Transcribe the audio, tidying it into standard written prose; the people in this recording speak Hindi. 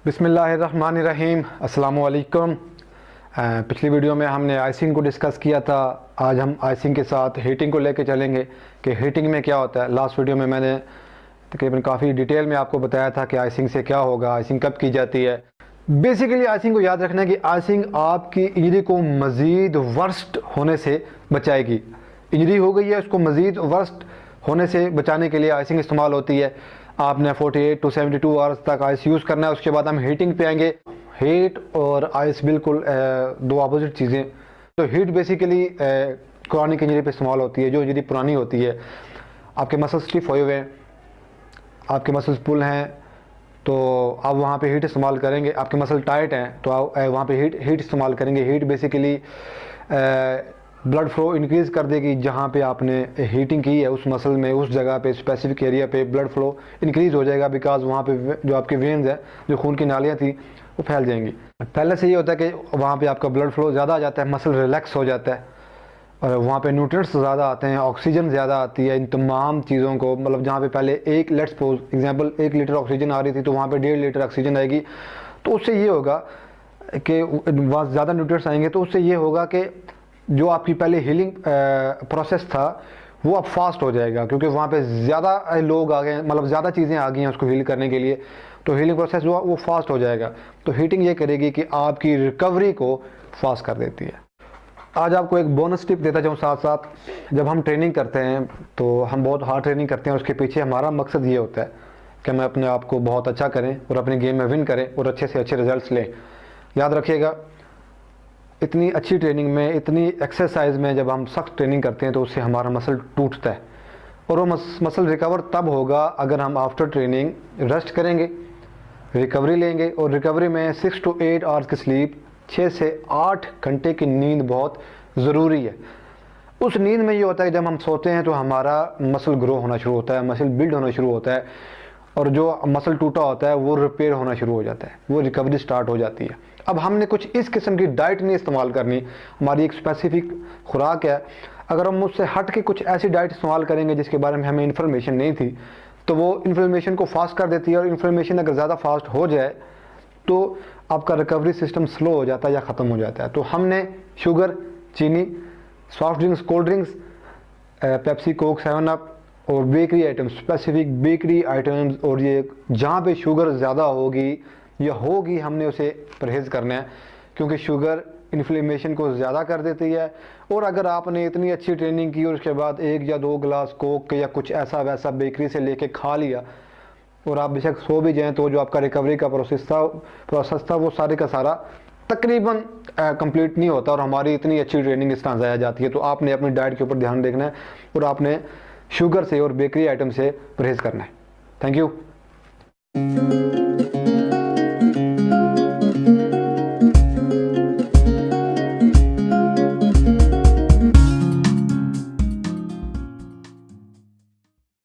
बिस्मिल्लाहिर्रहमानिर्रहीम, अस्सलामु अलैकुम। पिछली वीडियो में हमने आइसिंग को डिस्कस किया था। आज हम आइसिंग के साथ हीटिंग को लेकर चलेंगे कि हीटिंग में क्या होता है। लास्ट वीडियो में मैंने तकरीबन काफ़ी डिटेल में आपको बताया था कि आइसिंग से क्या होगा, आइसिंग कब की जाती है। बेसिकली आइसिंग को याद रखना है कि आइसिंग आपकी इंजरी को मज़ीद वर्स्ट होने से बचाएगी। इंजरी हो गई है, उसको मज़ीद वर्स्ट होने से बचाने के लिए आइसिंग इस्तेमाल होती है। आपने 48 टू 72 आवर्स तक आइस यूज़ करना है। उसके बाद हम हीटिंग पे आएंगे। हीट और आइस बिल्कुल दो अपोजिट चीज़ें। तो हीट बेसिकली क्रॉनिक इंजरी पे इस्तेमाल होती है, जो इंजरी पुरानी होती है। आपके मसल्स स्टिफ हुए हुए हैं, आपके मसल्स पुल हैं, तो आप वहाँ पे हीट इस्तेमाल करेंगे। आपके मसल टाइट हैं तो आप वहाँ पे हीट इस्तेमाल करेंगे। Heat basically blood flow increase कर देगी। जहाँ पे आपने हीटिंग की है उस मसल में, उस जगह पे, स्पेसिफिक एरिया पे ब्लड फ्लो इंक्रीज़ हो जाएगा। बिकॉज वहाँ पे जो आपके वेन्स है, जो खून की नालियाँ थी, वो फैल जाएंगी। पहले से ये होता है कि वहाँ पे आपका ब्लड फ्लो ज़्यादा आ जाता है, मसल रिलैक्स हो जाता है और वहाँ पे न्यूट्रिएंट्स ज़्यादा आते हैं, ऑक्सीजन ज़्यादा आती है। इन तमाम चीज़ों को मतलब जहाँ पे पहले let's suppose example 1 litre oxygen आ रही थी, तो वहाँ पे 1.5 लीटर ऑक्सीजन आएगी। तो उससे ये होगा कि वहाँ ज़्यादा न्यूट्रिएंट्स आएंगे, तो उससे ये होगा कि जो आपकी पहले हीलिंग प्रोसेस था वो अब फास्ट हो जाएगा, क्योंकि वहाँ पे ज़्यादा लोग आ गए, मतलब ज़्यादा चीज़ें आ गई हैं उसको हील करने के लिए। तो हीलिंग प्रोसेस जो वो फास्ट हो जाएगा। तो हीटिंग ये करेगी कि आपकी रिकवरी को फास्ट कर देती है। आज आपको एक बोनस टिप देता जाऊँ साथ साथ। जब हम ट्रेनिंग करते हैं तो हम बहुत हार्ड ट्रेनिंग करते हैं। उसके पीछे हमारा मकसद ये होता है कि हम अपने आप को बहुत अच्छा करें और अपने गेम में विन करें और अच्छे से अच्छे रिजल्ट्स लें। याद रखिएगा, इतनी अच्छी ट्रेनिंग में, इतनी एक्सरसाइज में जब हम सख्त ट्रेनिंग करते हैं तो उससे हमारा मसल टूटता है। और वो मसल रिकवर तब होगा अगर हम आफ्टर ट्रेनिंग रेस्ट करेंगे, रिकवरी लेंगे। और रिकवरी में 6 to 8 आवर्स की स्लीप, 6 से 8 घंटे की नींद बहुत ज़रूरी है। उस नींद में ये होता है कि जब हम सोते हैं तो हमारा मसल ग्रो होना शुरू होता है, मसल बिल्ड होना शुरू होता है, और जो मसल टूटा होता है वो रिपेयर होना शुरू हो जाता है, वो रिकवरी स्टार्ट हो जाती है। अब हमने कुछ इस किस्म की डाइट नहीं इस्तेमाल करनी। हमारी एक स्पेसिफिक खुराक है। अगर हम उससे हट के कुछ ऐसी डाइट इस्तेमाल करेंगे जिसके बारे में हमें इन्फॉर्मेशन नहीं थी, तो वो इन्फ्लेमेशन को फास्ट कर देती है। और इन्फ्लेमेशन अगर ज़्यादा फास्ट हो जाए तो आपका रिकवरी सिस्टम स्लो हो जाता है या ख़त्म हो जाता है। तो हमने शुगर, चीनी, soft drinks, cold drinks, Pepsi, Coke, 7 up और bakery items, specific bakery items, और ये जहाँ पे शुगर ज़्यादा होगी या होगी हमने उसे परहेज़ करना है, क्योंकि शुगर इन्फ्लेमेशन को ज़्यादा कर देती है। और अगर आपने इतनी अच्छी ट्रेनिंग की और उसके बाद 1 या 2 गिलास कोक या कुछ ऐसा वैसा बेकरी से लेके खा लिया और आप बेशक सो भी जाएँ, तो जो आपका रिकवरी का प्रोसेस था वो सारे का सारा तकरीबन कंप्लीट नहीं होता और हमारी इतनी अच्छी ट्रेनिंग इस तरह ज़ाया जाती है। तो आपने अपनी डाइट के ऊपर ध्यान देखना है और आपने शुगर से और बेकरी आइटम से परहेज़ करना है। Thank you.